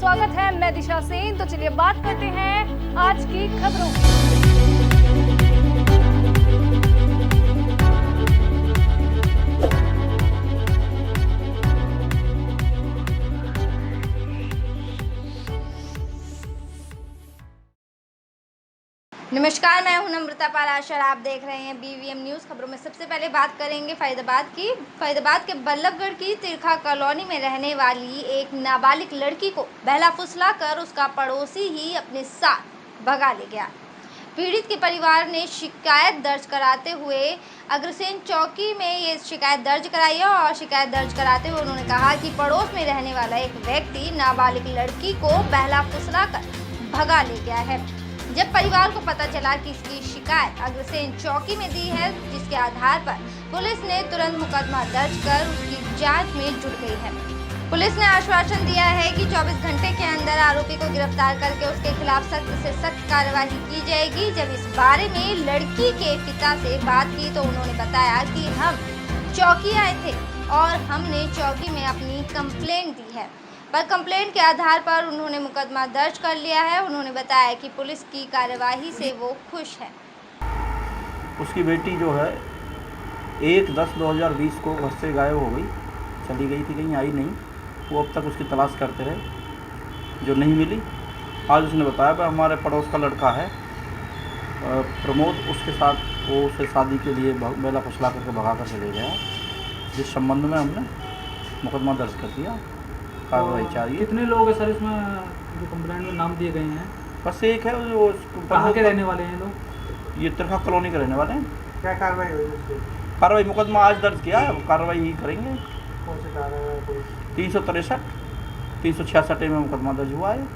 स्वागत है। मैं दिशा सेन। तो चलिए बात करते हैं आज की खबरों की। नमस्कार, मैं हूं नम्रता पाराशर। आप देख रहे हैं BVM न्यूज़। खबरों में सबसे पहले बात करेंगे फरीदाबाद की। फरीदाबाद के बल्लभगढ़ की तिरखा कॉलोनी में रहने वाली एक नाबालिग लड़की को बहला फुसला कर उसका पड़ोसी ही अपने साथ भगा ले गया। पीड़ित के परिवार ने शिकायत दर्ज कराते हुए अग्रसेन चौकी में ये शिकायत दर्ज कराई है और शिकायत दर्ज कराते हुए उन्होंने कहा कि पड़ोस में रहने वाला एक व्यक्ति नाबालिग लड़की को बहला फुसला कर भगा ले गया है। जब परिवार को पता चला कि इसकी शिकायत अग्रसेन चौकी में दी है, जिसके आधार पर पुलिस ने तुरंत मुकदमा दर्ज कर उसकी जांच में जुट गई है। पुलिस ने आश्वासन दिया है कि 24 घंटे के अंदर आरोपी को गिरफ्तार करके उसके खिलाफ सख्त से सख्त कार्रवाई की जाएगी। जब इस बारे में लड़की के पिता से बात की तो उन्होंने बताया कि हम चौकी आए थे और हमने चौकी में अपनी कंप्लेंट दी है, पर कंप्लेंट के आधार पर उन्होंने मुकदमा दर्ज कर लिया है। उन्होंने बताया कि पुलिस की कार्यवाही से वो खुश है। उसकी बेटी जो है 1/10/2020 को घर से गायब हो गई, चली गई थी, कहीं आई नहीं। वो अब तक उसकी तलाश करते रहे, जो नहीं मिली। आज उसने बताया कि हमारे पड़ोस का लड़का है प्रमोद, उसके साथ वो उसे शादी के लिए बेला फुसला करके भगा कर चले गया। जिस संबंध में हमने मुकदमा दर्ज कर दिया, कार्रवाई चाहिए। कितने लोग हैं सर इसमें जो कंप्लेंट में नाम दिए गए हैं? बस एक है जो कहाँ के रहने वाले हैं लोग? ये तिरखा कॉलोनी के रहने वाले हैं। क्या कार्रवाई हुई उसकी? कार्रवाई मुकदमा आज दर्ज किया है, कार्रवाई ही करेंगे। कौन सी कार्रवाई? 363 366 में मुकदमा दर्ज हुआ है।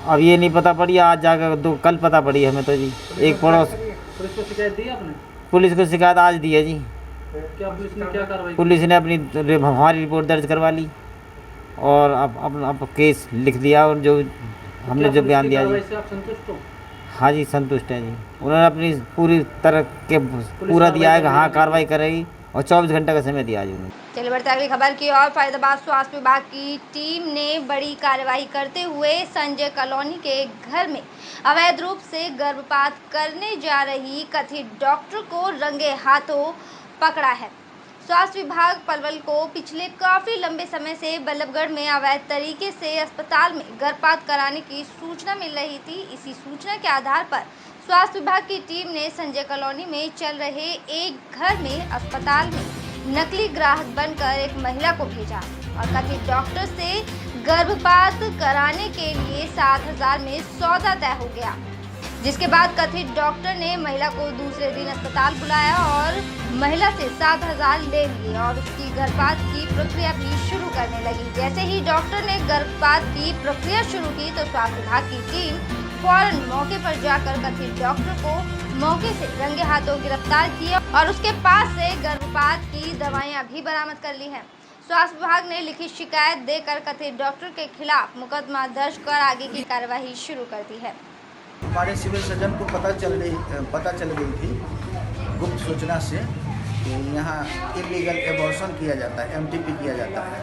अब ये नहीं पता पड़ी, आज जाकर कल पता पड़ी हमें तो जी। एक पड़ोस पुलिस को शिकायत दी आपने? पुलिस को शिकायत आज दी है जी। क्या पुलिस ने क्या कार्रवाई? पुलिस ने अपनी हमारी रिपोर्ट दर्ज करवा ली और अब केस लिख दिया और जो हमने जो बयान दिया जी। से आप संतुष्ट हो? हाँ जी, संतुष्ट है जी। उन्होंने अपनी पूरी तरह के पूरा दिया है कि हाँ कार्रवाई करेगी और 24 घंटे का समय दिया जी उन्होंने। चलिए बढ़ते अगली खबर की ओर। फरीदाबाद स्वास्थ्य विभाग की टीम ने बड़ी कार्रवाई करते हुए संजय कॉलोनी के घर में अवैध रूप से गर्भपात करने जा रही कथित डॉक्टर को रंगे हाथों पकड़ा है। स्वास्थ्य विभाग पलवल को पिछले काफ़ी लंबे समय से बल्लभगढ़ में अवैध तरीके से अस्पताल में गर्भपात कराने की सूचना मिल रही थी। इसी सूचना के आधार पर स्वास्थ्य विभाग की टीम ने संजय कॉलोनी में चल रहे एक घर में अस्पताल में नकली ग्राहक बनकर एक महिला को भेजा और कथित डॉक्टर से गर्भपात कराने के लिए 7,000 में सौदा तय हो गया, जिसके बाद कथित डॉक्टर ने महिला को दूसरे दिन अस्पताल बुलाया और महिला से 7,000 ले लिए और उसकी गर्भपात की प्रक्रिया भी शुरू करने लगी। जैसे ही डॉक्टर ने गर्भपात की प्रक्रिया शुरू की तो स्वास्थ्य विभाग की टीम फौरन मौके पर जाकर कथित डॉक्टर को मौके से रंगे हाथों गिरफ्तार किया और उसके पास से गर्भपात की दवाइयां भी बरामद कर ली हैं। स्वास्थ्य विभाग ने लिखित शिकायत देकर कथित डॉक्टर के खिलाफ मुकदमा दर्ज कर आगे की कार्यवाही शुरू कर दी है। हमारे सिविल सर्जन को पता चल गई थी गुप्त सूचना से कि यहाँ इलीगल एबॉर्शन किया जाता है, MTP किया जाता है।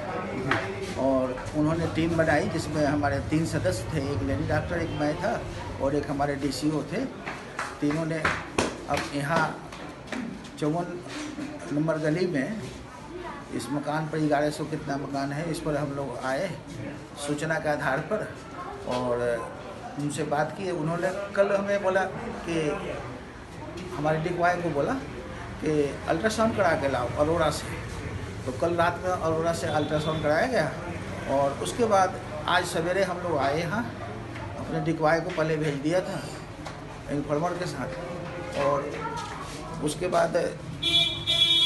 और उन्होंने टीम बनाई जिसमें हमारे 3 सदस्य थे, एक लेडी डॉक्टर, एक मैं था और एक हमारे DCO थे। तीनों ने अब यहाँ 54 नंबर गली में इस मकान पर 1100 कितना मकान है, इस पर हम लोग आए सूचना के आधार पर और उनसे बात की। उन्होंने कल हमें बोला कि हमारे डिकवाई को बोला कि अल्ट्रासाउंड करा के लाओ अरोड़ा से। तो कल रात में अरोड़ा से अल्ट्रासाउंड कराया गया और उसके बाद आज सवेरे हम लोग आए यहाँ, अपने डिकवाई को पहले भेज दिया था इन्फॉर्मर के साथ और उसके बाद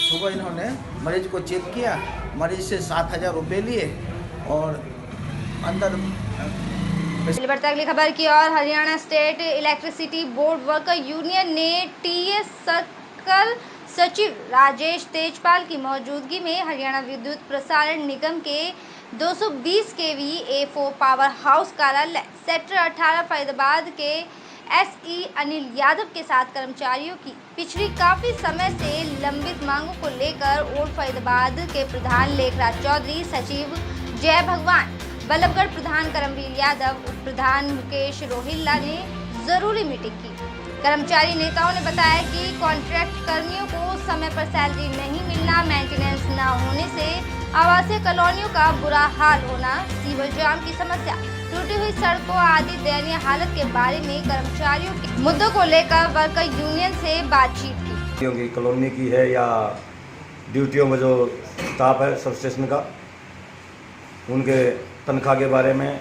सुबह इन्होंने मरीज को चेक किया, मरीज से 7,000 रुपये लिए और अंदर। बढ़ते अगली खबर की और। Haryana state electricity board worker union ने TS सर्कल सचिव राजेश तेजपाल की मौजूदगी में हरियाणा विद्युत प्रसारण निगम के 220 kV A4 पावर हाउस कार्यालय सेक्टर 18 फरीदाबाद के SE अनिल यादव के साथ कर्मचारियों की पिछली काफ़ी समय से लंबित मांगों को लेकर ओल्ड फरीदाबाद के प्रधान लेखराज चौधरी, सचिव जय भगवान, बल्लभगढ़ प्रधान करमवीर यादव, उप प्रधान मुकेश रोहिल्ला ने जरूरी मीटिंग की। कर्मचारी नेताओं ने बताया कि कॉन्ट्रैक्ट कर्मियों को समय पर सैलरी नहीं मिलना, मेंटेनेंस न होने से आवासीय कॉलोनियों का बुरा हाल होना, सीवर जाम की समस्या, टूटी हुई सड़कों आदि दयनीय हालत के बारे में कर्मचारियों के मुद्दों को लेकर वर्कर यूनियन से बातचीत की। कॉलोनी की है या ड्यूटियों में जो स्टाफ है सब स्टेशन का, उनके तनख्वाह के बारे में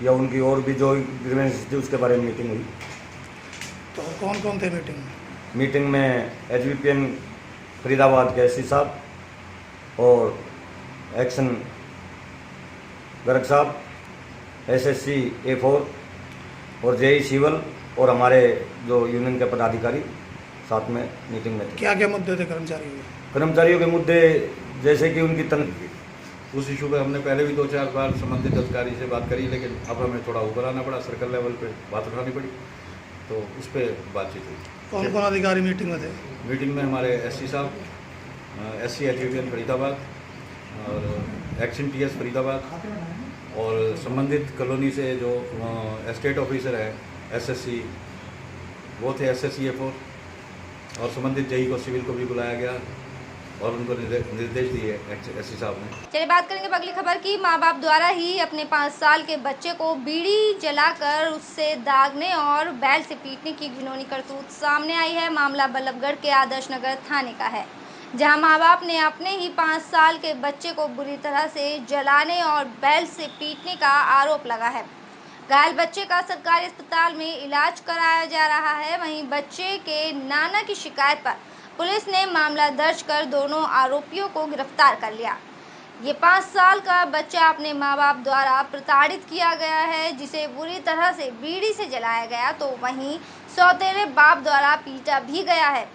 या उनकी और भी जो ग्रीवेंस थी उसके बारे में मीटिंग हुई। तो कौन कौन थे मीटिंग में HVPN फरीदाबाद के SC साहब और एक्शन गर्ग साहब, SSC A4 और JE सिविल और हमारे जो यूनियन के पदाधिकारी साथ में मीटिंग में थे। क्या क्या मुद्दे थे कर्मचारियों के मुद्दे, जैसे कि उनकी उस इशू पे हमने पहले भी 2-4 बार संबंधित अधिकारी से बात करी, लेकिन अब हमें थोड़ा ऊपर आना पड़ा, सर्कल लेवल पे बात उठानी पड़ी, तो उस पर बातचीत हुई। कौन कौन अधिकारी मीटिंग में थे? मीटिंग में हमारे SC साहब, SC HVPN फरीदाबाद और एक्शन TS फरीदाबाद और संबंधित कॉलोनी से जो एस्टेट ऑफिसर है SSC वो थे, SSC A4 और संबंधित JE को सिविल को भी बुलाया गया और उनको निर्देश दिए SC साहब ने। चलिए बात करेंगे अगली खबर की। माँ बाप द्वारा ही अपने 5 साल के बच्चे को बीड़ी जलाकर उससे दागने और बैल से पीटने की घिनौनी करतूत सामने आई है। मामला बल्लभगढ़ के आदर्श नगर थाने का है, जहां माँ बाप ने अपने ही 5 साल के बच्चे को बुरी तरह से जलाने और बैल से पीटने का आरोप लगा है। घायल बच्चे का सरकारी अस्पताल में इलाज कराया जा रहा है। वहीं बच्चे के नाना की शिकायत पर पुलिस ने मामला दर्ज कर दोनों आरोपियों को गिरफ्तार कर लिया। ये 5 साल का बच्चा अपने माँ बाप द्वारा प्रताड़ित किया गया है, जिसे बुरी तरह से बीड़ी से जलाया गया, तो वहीं सौतेले बाप द्वारा पीटा भी गया है।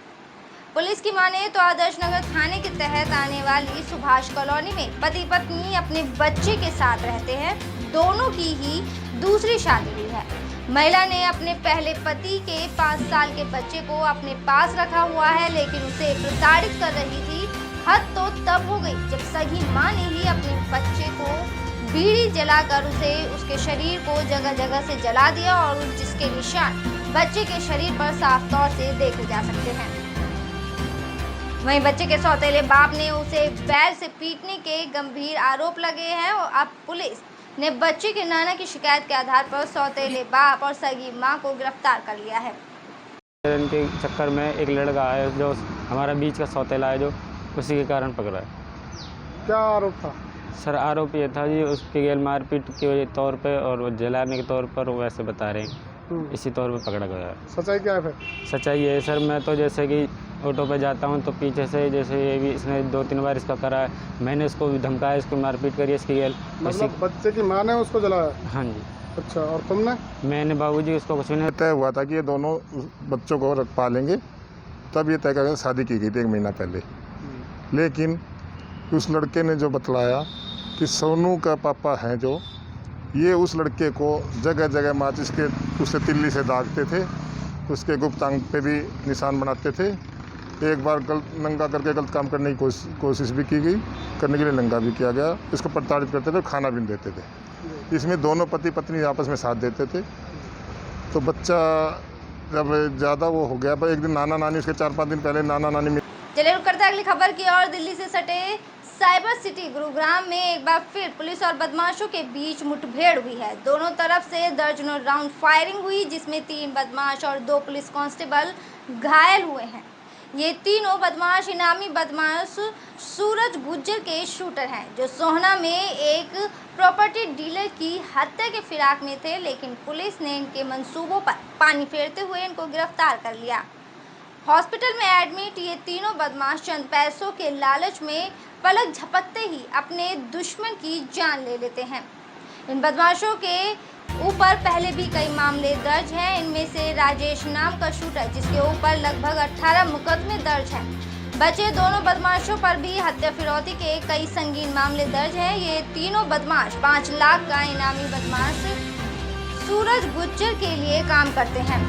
पुलिस की माने तो आदर्श नगर थाने के तहत आने वाली सुभाष कॉलोनी में पति पत्नी अपने बच्चे के साथ रहते हैं। दोनों की ही दूसरी शादी हुई है। महिला ने अपने पहले पति के 5 साल के बच्चे को अपने पास रखा हुआ है, लेकिन उसे प्रताड़ित कर रही थी। हद तो तब हो गई जब सगी मां ने ही अपने बच्चे को बीड़ी जलाकर उसे उसके शरीर को जगह जगह से जला दिया और जिसके निशान बच्चे के शरीर पर साफ तौर से देखे जा सकते हैं। वहीं बच्चे के सौतेले बाप ने उसे बैल से पीटने के गंभीर आरोप लगे हैं और अब पुलिस ने बच्चे के नाना की शिकायत के आधार पर सौतेले बाप और सगी मां को गिरफ्तार कर लिया है। इनके चक्कर में एक लड़का है जो हमारा बीच का सौतेला है, जो उसी के कारण पकड़ा है। क्या आरोप था? सर आरोप ये था जी, उसके गैल मारपीट के तौर पे और वो जलाने के तौर पर वो वैसे बता रहे हैं, इसी तौर पे पकड़ा गया है। सच्चाई क्या है फिर? सच्चाई ये है सर, मैं तो जैसे कि ऑटो पे जाता हूँ तो पीछे से जैसे ये भी इसने 2-3 बार इसका करा है, मैंने इसको भी धमकाया, इसको मारपीट करी इसकी गैल। मतलब बच्चे की माँ ने उसको जलाया? हाँ जी। अच्छा, और तुमने? मैंने बाबूजी उसको कुछ नहीं। तय हुआ था कि ये दोनों बच्चों को पालेंगे, तब ये तय करके शादी की गई थी 1 महीना पहले। लेकिन उस लड़के ने जो बतलाया कि सोनू का पापा हैं जो, ये उस लड़के को जगह जगह माचिस के उसे तिल्ली से दागते थे, उसके गुप्तांग पे भी निशान बनाते थे। एक बार नंगा करके गलत काम करने की कोशिश भी की गई, करने के लिए नंगा भी किया गया। इसको प्रताड़ित करते थे, खाना भी देते थे। इसमें दोनों पति पत्नी आपस में साथ देते थे। तो बच्चा जब ज़्यादा वो हो गया, एक दिन नाना नानी उसके 4-5 दिन पहले नाना नानी। चलिए रुक करते अगली खबर की ओर। दिल्ली से सटे साइबर सिटी गुरुग्राम में एक बार फिर पुलिस और बदमाशों के बीच मुठभेड़ हुई है। दोनों तरफ से दर्जनों राउंड फायरिंग हुई, जिसमें 3 बदमाश और 2 पुलिस कांस्टेबल घायल हुए हैं। ये तीनों बदमाश इनामी बदमाश सूरज गुज्जर के शूटर हैं, जो सोहना में एक प्रॉपर्टी डीलर की हत्या के फिराक में थे, लेकिन पुलिस ने इनके मंसूबों पर पानी फेरते हुए इनको गिरफ्तार कर लिया। हॉस्पिटल में एडमिट ये तीनों बदमाश चंद पैसों के लालच में पलक झपकते ही अपने दुश्मन की जान ले लेते हैं। इन बदमाशों के ऊपर पहले भी कई मामले दर्ज हैं। इनमें से राजेश नाम का शूटर, जिसके ऊपर लगभग 18 मुकदमे दर्ज हैं। बचे दोनों बदमाशों पर भी हत्या फिरौती के कई संगीन मामले दर्ज हैं। ये तीनों बदमाश 5 लाख का इनामी बदमाश सूरज गुज्जर के लिए काम करते हैं।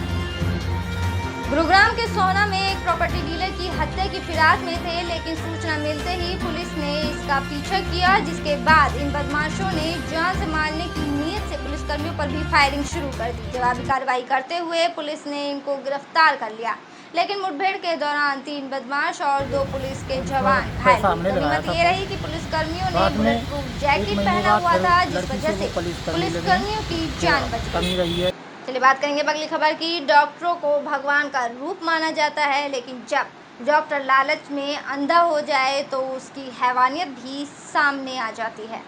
गुरुग्राम के सोहना में एक प्रॉपर्टी डीलर की हत्या की फिराक में थे, लेकिन सूचना मिलते ही पुलिस ने इस इसका पीछा किया, जिसके बाद इन बदमाशों ने जान से मारने की नीयत से पुलिसकर्मियों पर भी फायरिंग शुरू कर दी। जवाबी कार्रवाई करते हुए पुलिस ने इनको गिरफ्तार कर लिया, लेकिन मुठभेड़ के दौरान 3 बदमाश और 2 पुलिस के जवान घायल हुए। गनीमत ये रही कि पुलिसकर्मियों ने बुलेट प्रूफ जैकेट पहना हुआ था, जिस वजह से पुलिसकर्मियों की जान बच गई। चलिए बात करेंगे अगली खबर की। डॉक्टरों को भगवान का रूप माना जाता है, लेकिन जब डॉक्टर लालच में अंधा हो जाए तो उसकी हैवानियत भी सामने आ जाती है।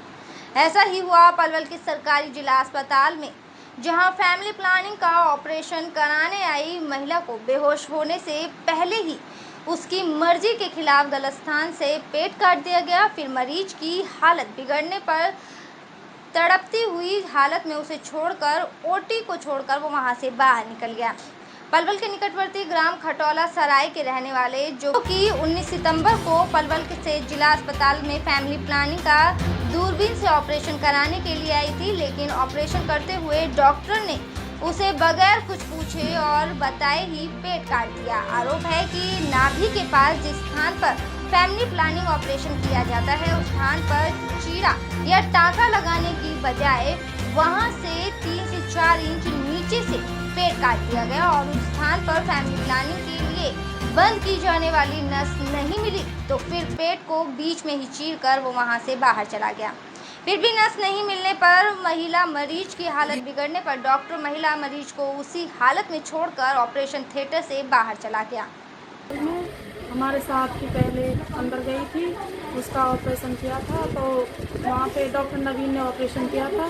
ऐसा ही हुआ पलवल के सरकारी जिला अस्पताल में, जहां फैमिली प्लानिंग का ऑपरेशन कराने आई महिला को बेहोश होने से पहले ही उसकी मर्जी के खिलाफ गलत स्थान से पेट काट दिया गया। फिर मरीज की हालत बिगड़ने पर तड़पती हुई हालत में उसे छोड़कर ओटी को छोड़कर वो वहां से बाहर निकल गया। पलवल के निकटवर्ती ग्राम खटौला सराय के रहने वाले, जो कि 19 सितंबर को पलवल से जिला अस्पताल में फैमिली प्लानिंग का दूरबीन से ऑपरेशन कराने के लिए आई थी, लेकिन ऑपरेशन करते हुए डॉक्टर ने उसे बगैर कुछ पूछे और बताए ही पेट काट दिया। आरोप है कि नाभि के पास जिस स्थान पर फैमिली प्लानिंग ऑपरेशन किया जाता है, उस स्थान पर चीरा या टाँका लगाने की बजाय वहां से 3 से 4 इंच नीचे से पेट काट दिया गया और उस स्थान पर फैमिली प्लानिंग के लिए बंद की जाने वाली नस नहीं मिली, तो फिर पेट को बीच में ही चीरकर वो वहां से बाहर चला गया। फिर भी नस नहीं मिलने पर महिला मरीज की हालत बिगड़ने पर डॉक्टर महिला मरीज को उसी हालत में छोड़कर ऑपरेशन थिएटर से बाहर चला गया। हमारे साथ की पहले अंदर गई थी, उसका ऑपरेशन किया था, तो वहाँ पे डॉक्टर नवीन ने ऑपरेशन किया था।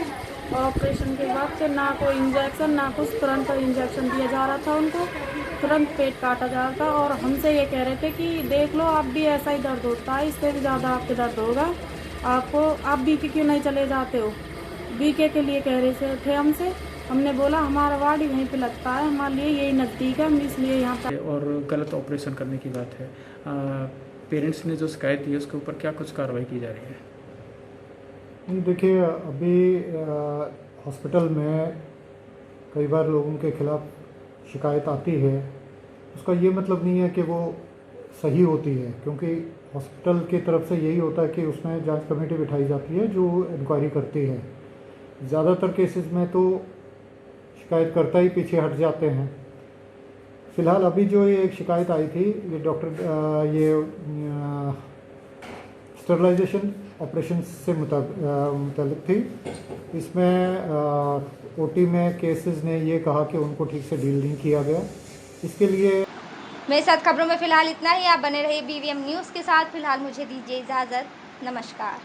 और ऑपरेशन के बाद फिर ना कोई इंजेक्शन ना कुछ, तुरंत इंजेक्शन दिया जा रहा था उनको, तुरंत पेट काटा जा रहा था और हमसे ये कह रहे थे कि देख लो आप भी ऐसा ही दर्द होता है, इससे भी ज़्यादा आपके दर्द होगा, आपको आप बीके क्यों नहीं चले जाते हो, बीके के लिए कह रहे थे हमसे। हमने बोला हमारा वार्ड यहीं पे लगता है, हमारे लिए यही नज़दीक है, हम इसलिए यहाँ पर। और गलत ऑपरेशन करने की बात है, पेरेंट्स ने जो शिकायत दी है उसके ऊपर क्या कुछ कार्रवाई की जा रही है? नहीं, देखिए अभी हॉस्पिटल में कई बार लोगों के खिलाफ शिकायत आती है, उसका ये मतलब नहीं है कि वो सही होती है, क्योंकि हॉस्पिटल की तरफ से यही होता है कि उसमें जांच कमेटी बिठाई जाती है जो इंक्वायरी करती है। ज़्यादातर केसेस में तो शिकायतकर्ता ही पीछे हट जाते हैं। फ़िलहाल अभी जो ये एक शिकायत आई थी, ये डॉक्टर ये स्टरलाइजेशन ऑपरेशन से मुताल्लिक थी। इसमें ओटी में केसेस ने ये कहा कि उनको ठीक से डील नहीं किया गया, इसके लिए। मेरे साथ खबरों में फ़िलहाल इतना ही। आप बने रहिए BVM न्यूज़ के साथ। फिलहाल मुझे दीजिए इजाज़त। नमस्कार।